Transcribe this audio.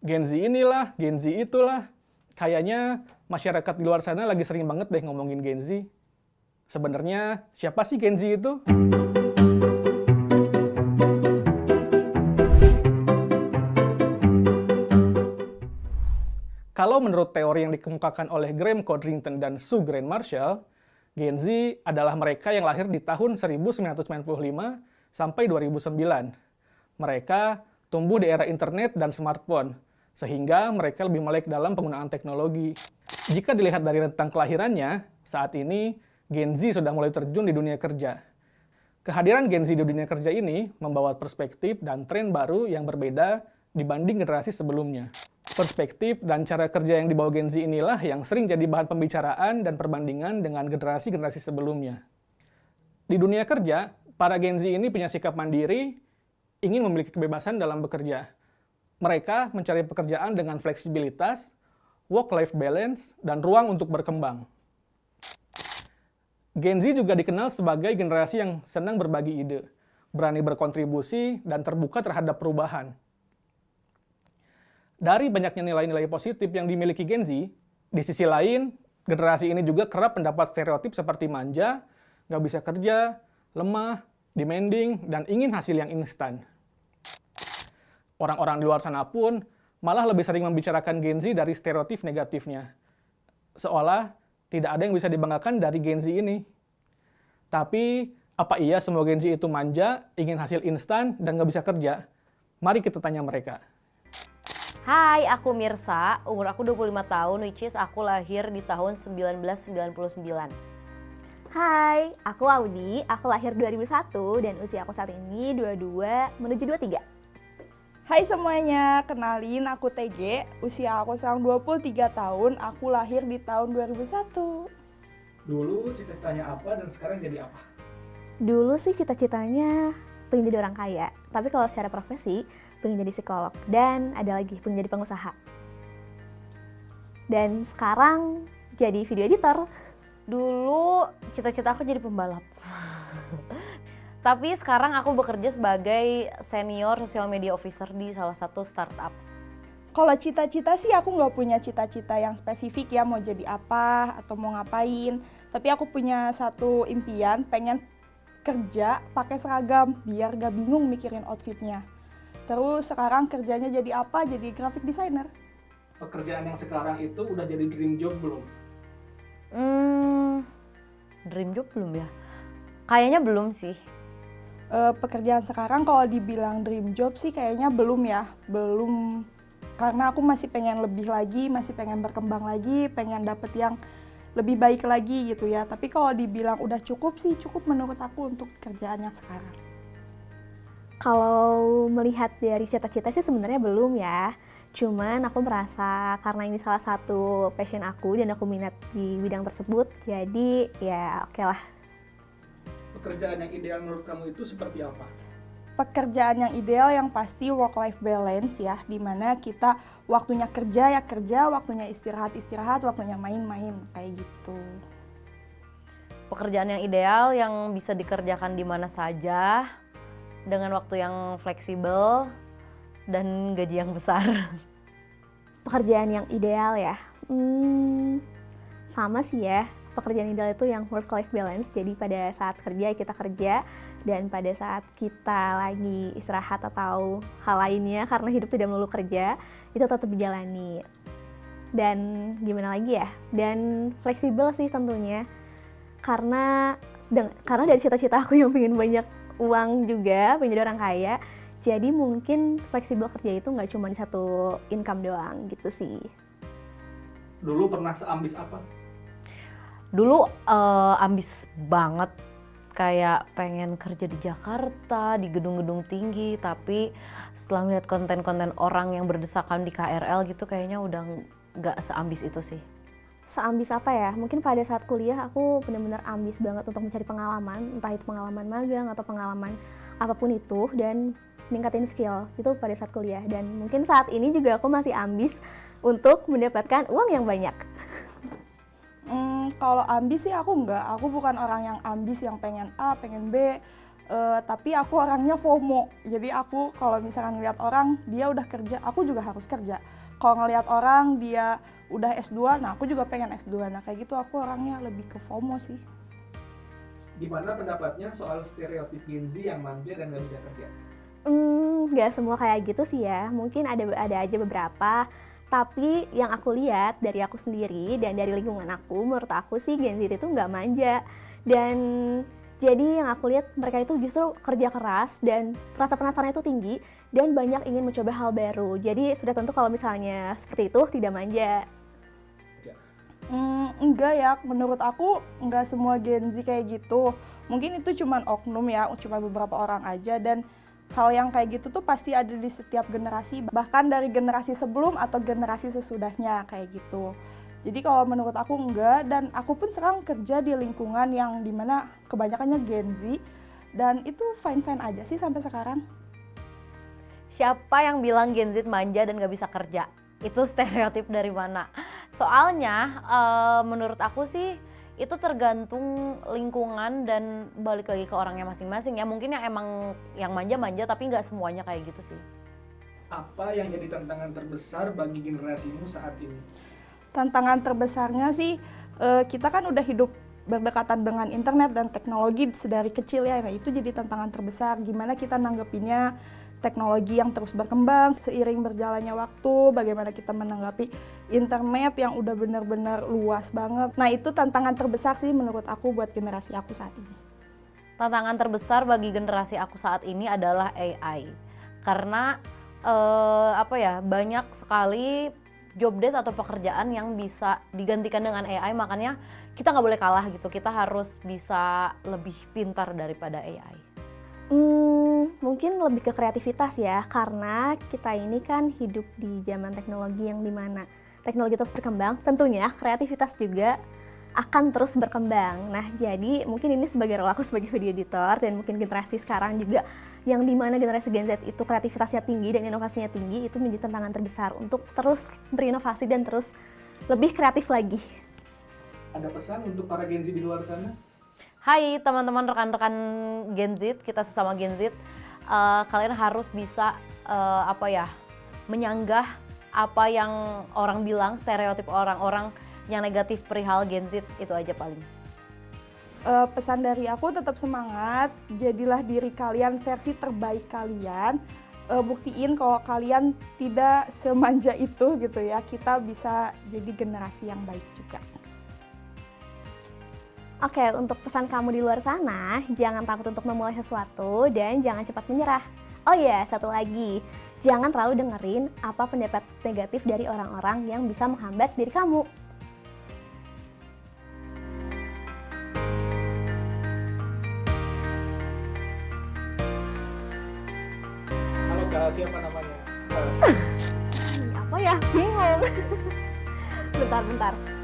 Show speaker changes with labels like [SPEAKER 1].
[SPEAKER 1] Gen Z inilah, Gen Z itulah. Kayaknya masyarakat di luar sana lagi sering banget deh ngomongin Gen Z. Sebenarnya siapa sih Gen Z itu? Kalau menurut teori yang dikemukakan oleh Graham Codrington dan Sue Grant Marshall, Gen Z adalah mereka yang lahir di tahun 1995 sampai 2009. Mereka tumbuh di era internet dan smartphone, sehingga mereka lebih melek dalam penggunaan teknologi. Jika dilihat dari rentang kelahirannya, saat ini Gen Z sudah mulai terjun di dunia kerja. Kehadiran Gen Z di dunia kerja ini membawa perspektif dan tren baru yang berbeda dibanding generasi sebelumnya. Perspektif dan cara kerja yang dibawa Gen Z inilah yang sering jadi bahan pembicaraan dan perbandingan dengan generasi-generasi sebelumnya. Di dunia kerja, para Gen Z ini punya sikap mandiri, ingin memiliki kebebasan dalam bekerja. Mereka mencari pekerjaan dengan fleksibilitas, work-life balance, dan ruang untuk berkembang. Gen Z juga dikenal sebagai generasi yang senang berbagi ide, berani berkontribusi, dan terbuka terhadap perubahan. Dari banyaknya nilai-nilai positif yang dimiliki Gen Z, di sisi lain, generasi ini juga kerap mendapat stereotip seperti manja, nggak bisa kerja, lemah, demanding, dan ingin hasil yang instan. Orang-orang di luar sana pun malah lebih sering membicarakan Gen Z dari stereotip negatifnya. Seolah tidak ada yang bisa dibanggakan dari Gen Z ini. Tapi, apa iya semua Gen Z itu manja, ingin hasil instan, dan nggak bisa kerja? Mari kita tanya mereka.
[SPEAKER 2] Hai, aku Mirsa, umur aku 25 tahun, which is aku lahir di tahun 1999.
[SPEAKER 3] Hai, aku Audi, aku lahir 2001 dan usia aku saat ini 22 menuju 23.
[SPEAKER 4] Hai semuanya, kenalin aku TG, usia aku sekarang 23 tahun, aku lahir di tahun 2001.
[SPEAKER 1] Dulu cita-citanya apa dan sekarang jadi apa?
[SPEAKER 3] Dulu sih cita-citanya pengen jadi orang kaya, tapi kalau secara profesi pengen jadi psikolog dan ada lagi pengen jadi pengusaha. Dan sekarang jadi video editor.
[SPEAKER 2] Dulu cita-cita aku jadi pembalap. Tapi sekarang aku bekerja sebagai senior social media officer di salah satu startup.
[SPEAKER 4] Kalau cita-cita sih aku nggak punya cita-cita yang spesifik ya mau jadi apa atau mau ngapain. Tapi aku punya satu impian, pengen kerja pakai seragam biar gak bingung mikirin outfitnya. Terus sekarang kerjanya jadi apa? Jadi graphic designer.
[SPEAKER 1] Pekerjaan yang sekarang itu udah jadi dream job belum?
[SPEAKER 2] Dream job belum ya? Kayaknya belum sih.
[SPEAKER 4] Pekerjaan sekarang kalau dibilang dream job sih kayaknya belum ya. Belum, karena aku masih pengen lebih lagi, masih pengen berkembang lagi, pengen dapet yang lebih baik lagi gitu ya. Tapi kalau dibilang udah cukup sih, cukup menurut aku untuk kerjaan yang sekarang.
[SPEAKER 3] Kalau melihat dari cita-cita sih sebenarnya belum ya. Cuman aku merasa karena ini salah satu passion aku dan aku minat di bidang tersebut, jadi ya oke lah.
[SPEAKER 1] Pekerjaan yang ideal menurut kamu itu seperti apa?
[SPEAKER 4] Pekerjaan yang ideal yang pasti work-life balance ya, dimana kita waktunya kerja ya kerja, waktunya istirahat, waktunya main-main, kayak gitu.
[SPEAKER 2] Pekerjaan yang ideal yang bisa dikerjakan di mana saja, dengan waktu yang fleksibel, dan gaji yang besar.
[SPEAKER 3] Pekerjaan yang ideal ya, sama sih ya. Pekerjaan ideal itu yang work-life balance, jadi pada saat kerja kita kerja, dan pada saat kita lagi istirahat atau hal lainnya karena hidup tidak melulu kerja, itu tetap dijalani. Dan gimana lagi ya, dan fleksibel sih tentunya, karena dari cita-cita aku yang pengen banyak uang juga, pengen jadi orang kaya, jadi mungkin fleksibel kerja itu nggak cuma di satu income doang gitu sih.
[SPEAKER 1] Dulu pernah seambis apa?
[SPEAKER 2] Dulu ambis banget, kayak pengen kerja di Jakarta, di gedung-gedung tinggi, tapi setelah melihat konten-konten orang yang berdesakan di KRL gitu, kayaknya udah nggak seambis itu sih.
[SPEAKER 3] Seambis apa ya? Mungkin pada saat kuliah aku benar-benar ambis banget untuk mencari pengalaman, entah itu pengalaman magang atau pengalaman apapun itu, dan ningkatin skill itu pada saat kuliah. Dan mungkin saat ini juga aku masih ambis untuk mendapatkan uang yang banyak.
[SPEAKER 4] Kalau ambis sih aku enggak, aku bukan orang yang ambis yang pengen A, pengen B. Tapi aku orangnya FOMO, jadi aku kalau misalkan ngeliat orang dia udah kerja, aku juga harus kerja. Kalau ngeliat orang dia udah S2, nah aku juga pengen S2. Nah kayak gitu aku orangnya lebih ke FOMO sih.
[SPEAKER 1] Gimana pendapatnya soal stereotip Gen Z yang manja dan nggak bisa kerja?
[SPEAKER 3] Nggak semua kayak gitu sih ya, mungkin ada aja beberapa. Tapi yang aku lihat dari aku sendiri dan dari lingkungan aku, menurut aku sih Gen Z itu nggak manja. Dan jadi yang aku lihat mereka itu justru kerja keras dan rasa penasarannya itu tinggi dan banyak ingin mencoba hal baru. Jadi sudah tentu kalau misalnya seperti itu tidak manja.
[SPEAKER 4] Enggak ya, menurut aku enggak semua Gen Z kayak gitu. Mungkin itu cuman oknum ya, cuma beberapa orang aja, dan hal yang kayak gitu tuh pasti ada di setiap generasi, bahkan dari generasi sebelum atau generasi sesudahnya kayak gitu. Jadi kalau menurut aku enggak, dan aku pun sekarang kerja di lingkungan yang dimana kebanyakannya Gen Z, dan itu fine-fine aja sih sampai sekarang.
[SPEAKER 2] Siapa yang bilang Gen Z manja dan gak bisa kerja? Itu stereotip dari mana? Soalnya menurut aku sih itu tergantung lingkungan dan balik lagi ke orangnya masing-masing ya. Mungkin yang emang yang manja-manja tapi nggak semuanya kayak gitu sih.
[SPEAKER 1] Apa yang jadi tantangan terbesar bagi generasimu saat ini?
[SPEAKER 4] Tantangan terbesarnya sih, kita kan udah hidup berdekatan dengan internet dan teknologi sedari kecil ya. Nah itu jadi tantangan terbesar, gimana kita nanggepinnya teknologi yang terus berkembang seiring berjalannya waktu, bagaimana kita menanggapi internet yang udah benar-benar luas banget. Nah itu tantangan terbesar sih menurut aku buat generasi aku saat ini.
[SPEAKER 2] Tantangan terbesar bagi generasi aku saat ini adalah AI. Karena banyak sekali job desk atau pekerjaan yang bisa digantikan dengan AI, makanya kita nggak boleh kalah gitu. Kita harus bisa lebih pintar daripada AI.
[SPEAKER 3] Mungkin lebih ke kreativitas ya, karena kita ini kan hidup di zaman teknologi yang dimana teknologi terus berkembang, tentunya kreativitas juga akan terus berkembang. Nah jadi mungkin ini sebagai role aku sebagai video editor, dan mungkin generasi sekarang juga yang dimana generasi Gen Z itu kreativitasnya tinggi dan inovasinya tinggi, itu menjadi tantangan terbesar untuk terus berinovasi dan terus lebih kreatif lagi.
[SPEAKER 1] Ada pesan untuk para Gen Z di luar sana?
[SPEAKER 2] Hai teman-teman, rekan-rekan Gen Z, kita sesama Gen Z, kalian harus bisa menyanggah apa yang orang bilang, stereotip orang-orang yang negatif perihal Gen Z, itu aja paling.
[SPEAKER 4] Pesan dari aku tetap semangat, jadilah diri kalian versi terbaik kalian, buktiin kalau kalian tidak semanja itu gitu ya, kita bisa jadi generasi yang baik juga.
[SPEAKER 3] Oke, untuk pesan kamu di luar sana, jangan takut untuk memulai sesuatu dan jangan cepat menyerah. Oh iya, satu lagi, jangan terlalu dengerin apa pendapat negatif dari orang-orang yang bisa menghambat diri kamu.
[SPEAKER 1] Halo Kak, siapa namanya?
[SPEAKER 3] Apa ya? Bingung. Bentar.